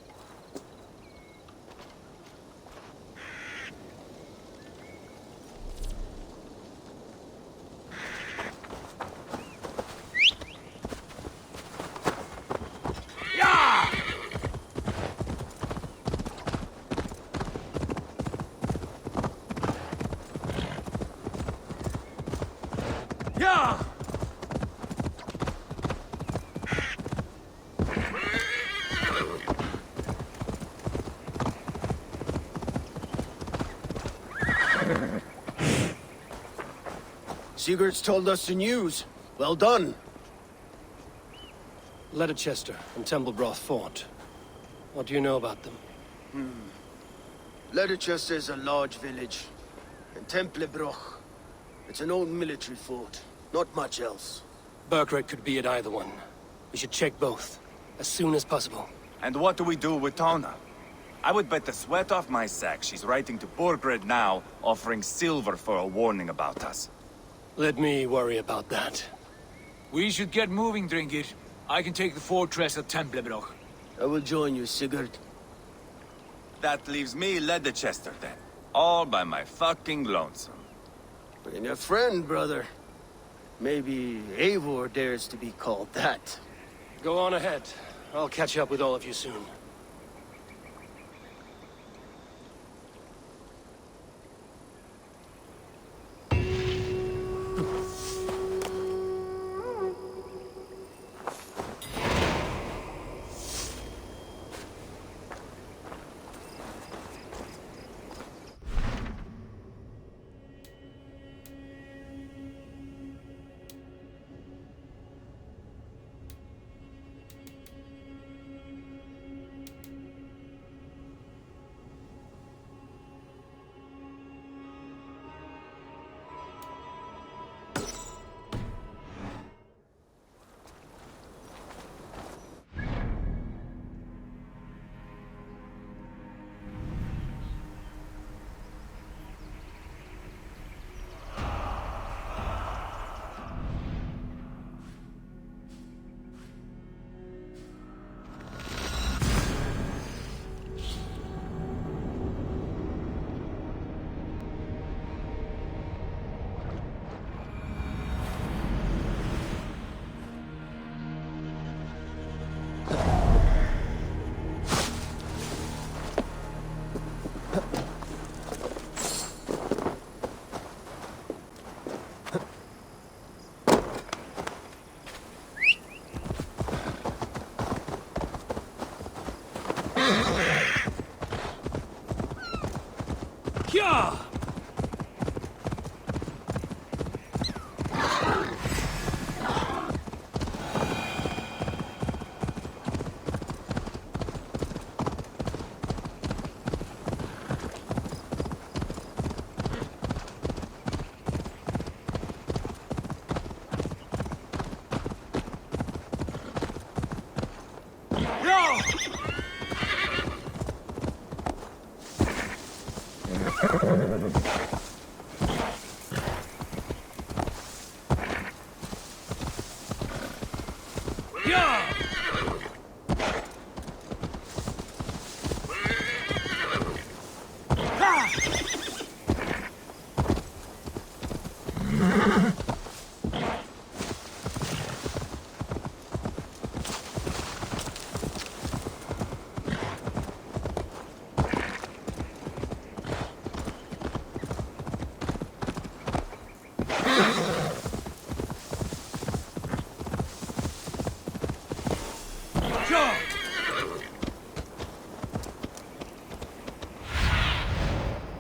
Sigurd's told us the news. Well done. Leicester and Templebroch Fort. What do you know about them? Leicester is a large village. And Templebroch, it's an old military fort. Not much else. Burgred could be at either one. We should check both, as soon as possible. And what do we do with Tona? I would bet the sweat off my sack she's writing to Burgred now, offering silver for a warning about us. Let me worry about that. We should get moving, Dringir. I can take the fortress at Templebroch. I will join you, Sigurd. That leaves me Leicester then. All by my fucking lonesome. Bring a friend, brother. Maybe Eivor dares to be called that. Go on ahead. I'll catch up with all of you soon.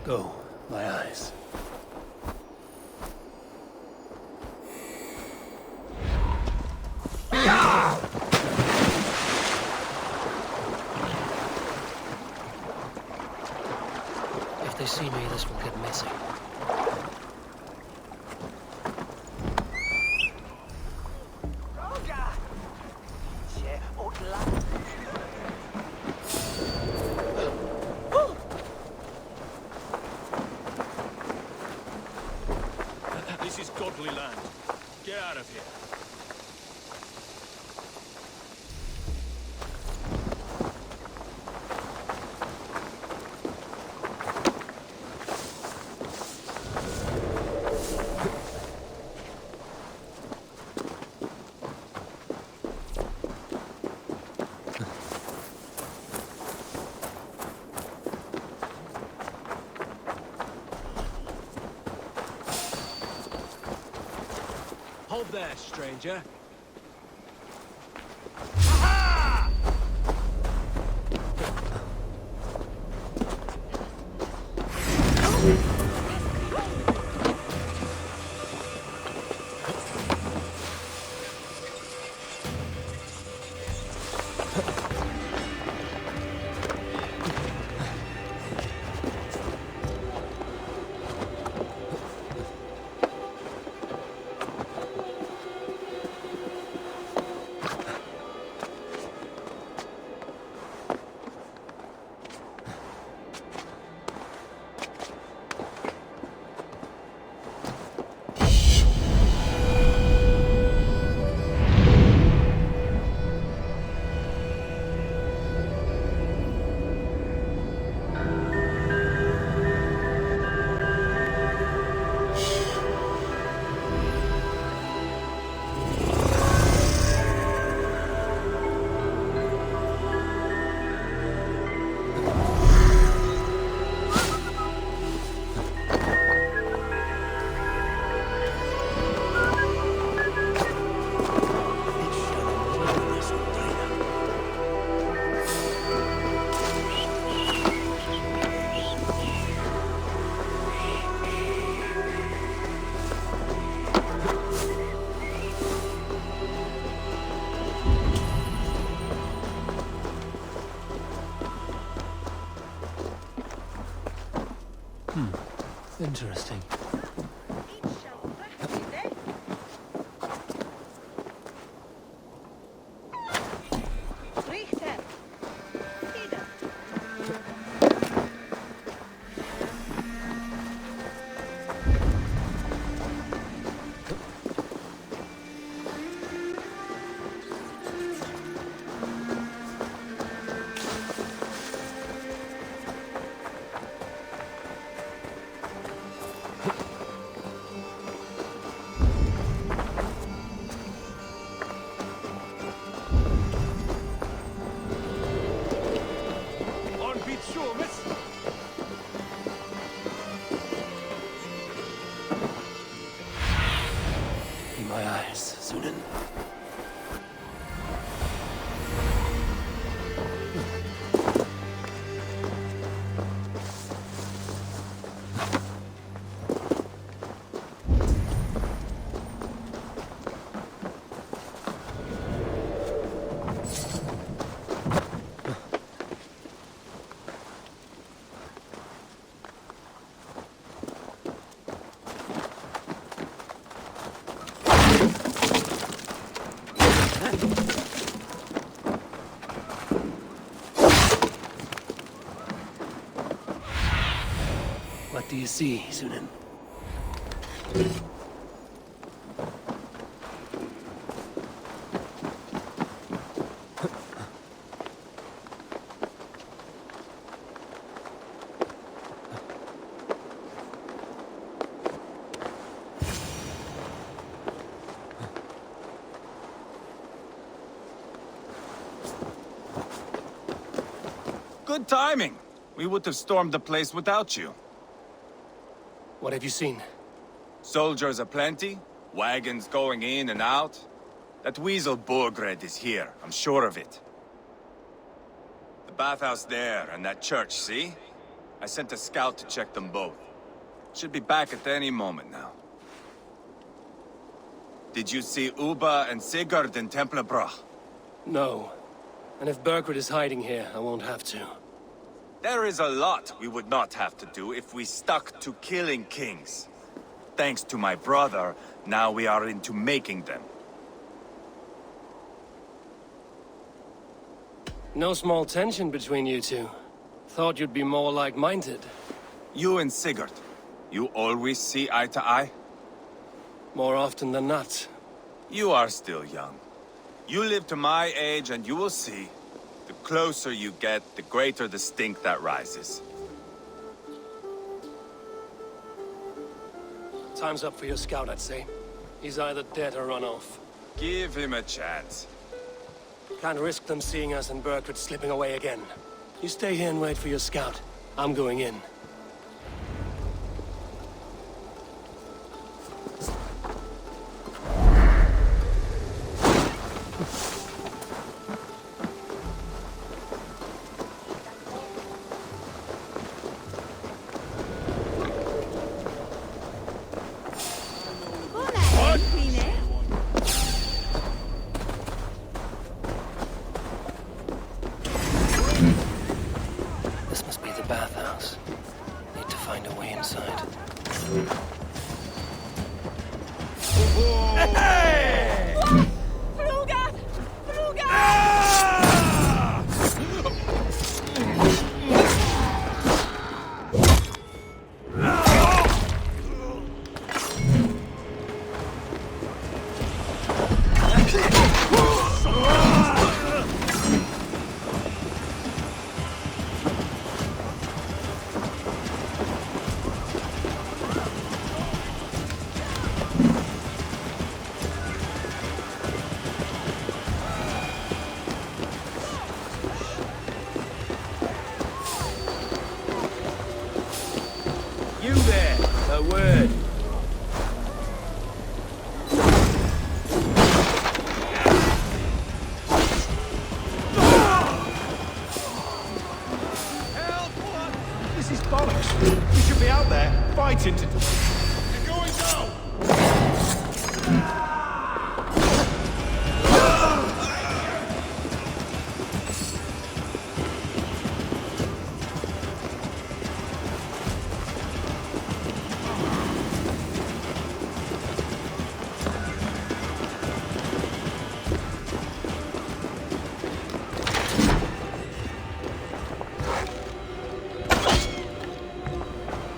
Go, my eyes. If they see me, this will get messy. This is godly land. Get out of here. Hold there, stranger. Interesting. In my eyes, Sunan. What do you see, Sunan? Good timing. We would have stormed the place without you. What have you seen? Soldiers aplenty, wagons going in and out. That weasel Borgred is here, I'm sure of it. The bathhouse there and that church, see? I sent a scout to check them both. Should be back at any moment now. Did you see Uba and Sigurd in Templebrach? No. And if Burkred is hiding here, I won't have to. There is a lot we would not have to do if we stuck to killing kings. Thanks to my brother, now we are into making them. No small tension between you two. Thought you'd be more like-minded. You and Sigurd, you always see eye to eye? More often than not. You are still young. You live to my age and you will see. The closer you get, the greater the stink that rises. Time's up for your scout, I'd say. He's either dead or run off. Give him a chance. Can't risk them seeing us and Burkred slipping away again. You stay here and wait for your scout. I'm going in. This must be the bathhouse. Need to find a way inside. You there, a word. This is bollocks. We should be out there, fighting to... You're going down!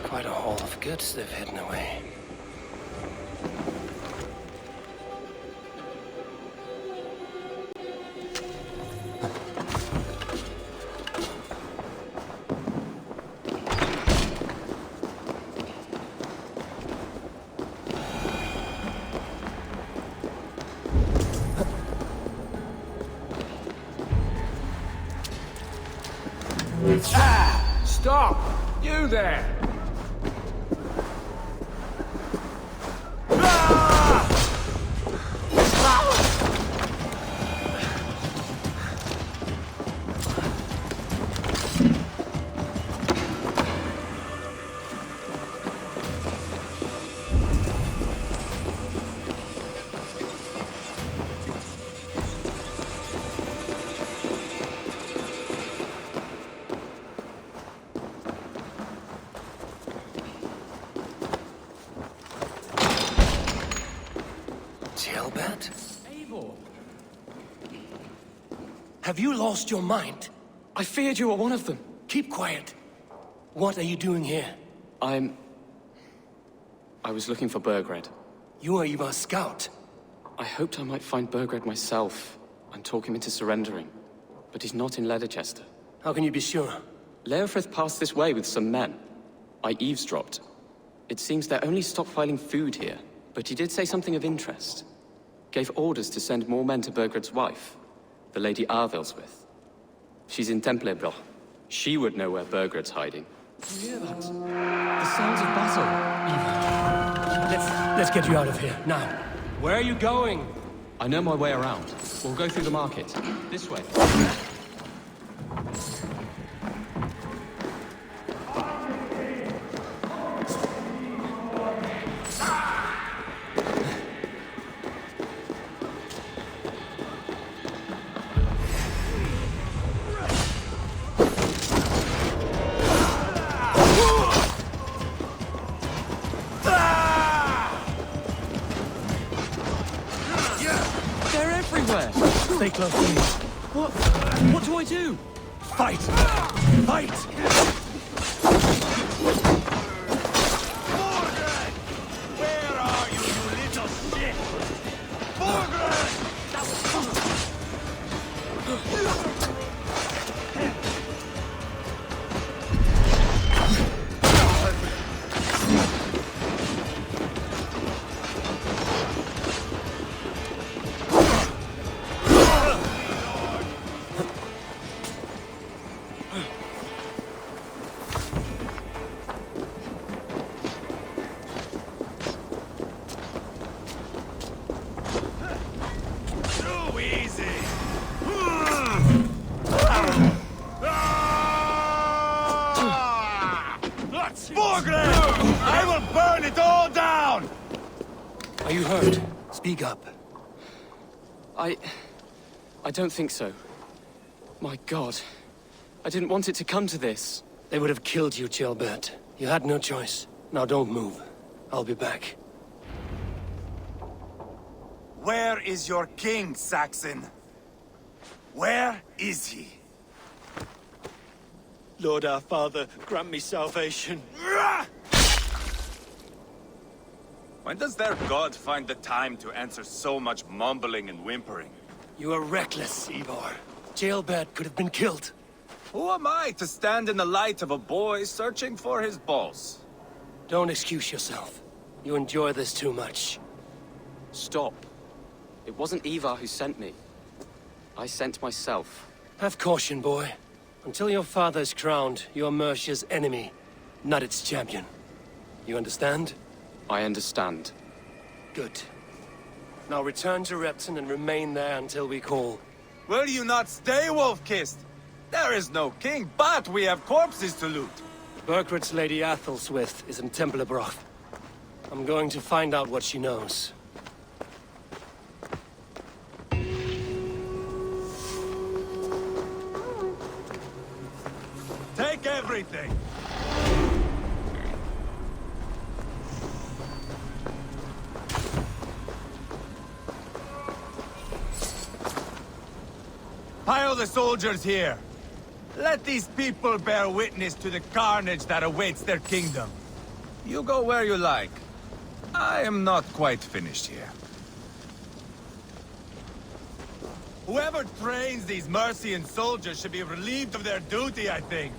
Quite a haul of goods they've hidden away. Ah! Stop! You there! Jailbird? Have you lost your mind? I feared you were one of them. Keep quiet. What are you doing here? I'm I was looking for Burgred. You are Ivar's scout. I hoped I might find Burgred myself and talk him into surrendering. But he's not in Leicester. How can you be sure? Leofrith passed this way with some men. I eavesdropped. It seems they're only stockpiling food here, but he did say something of interest. Gave orders to send more men to Burgred's wife, the Lady Arvilswith. She's in Templebroch. She would know where Burgred's hiding. You hear that? The sounds of battle. Let's get you out of here, now. Where are you going? I know my way around. We'll go through the market. This way. Stay close to me. What do I do? Fight! Fight! Where are you, you little shit? I will burn it all down! Are you hurt? Speak up. I don't think so. My God. I didn't want it to come to this. They would have killed you, Ceolbert. You had no choice. Now don't move. I'll be back. Where is your king, Saxon? Where is he? Lord our Father, grant me salvation. When does their god find the time to answer so much mumbling and whimpering? You are reckless, Ivar. Ceolbert could have been killed. Who am I to stand in the light of a boy searching for his balls? Don't excuse yourself. You enjoy this too much. Stop. It wasn't Ivar who sent me. I sent myself. Have caution, boy. Until your father is crowned, you are Mercia's enemy, not its champion. You understand? I understand. Good. Now return to Repton and remain there until we call. Will you not stay, Wolf-Kissed? There is no king, but we have corpses to loot. Burgred's Lady Athelstwith is in Templebroch. I'm going to find out what she knows. Take everything! Pile the soldiers here. Let these people bear witness to the carnage that awaits their kingdom. You go where you like. I am not quite finished here. Whoever trains these Mercian soldiers should be relieved of their duty, I think.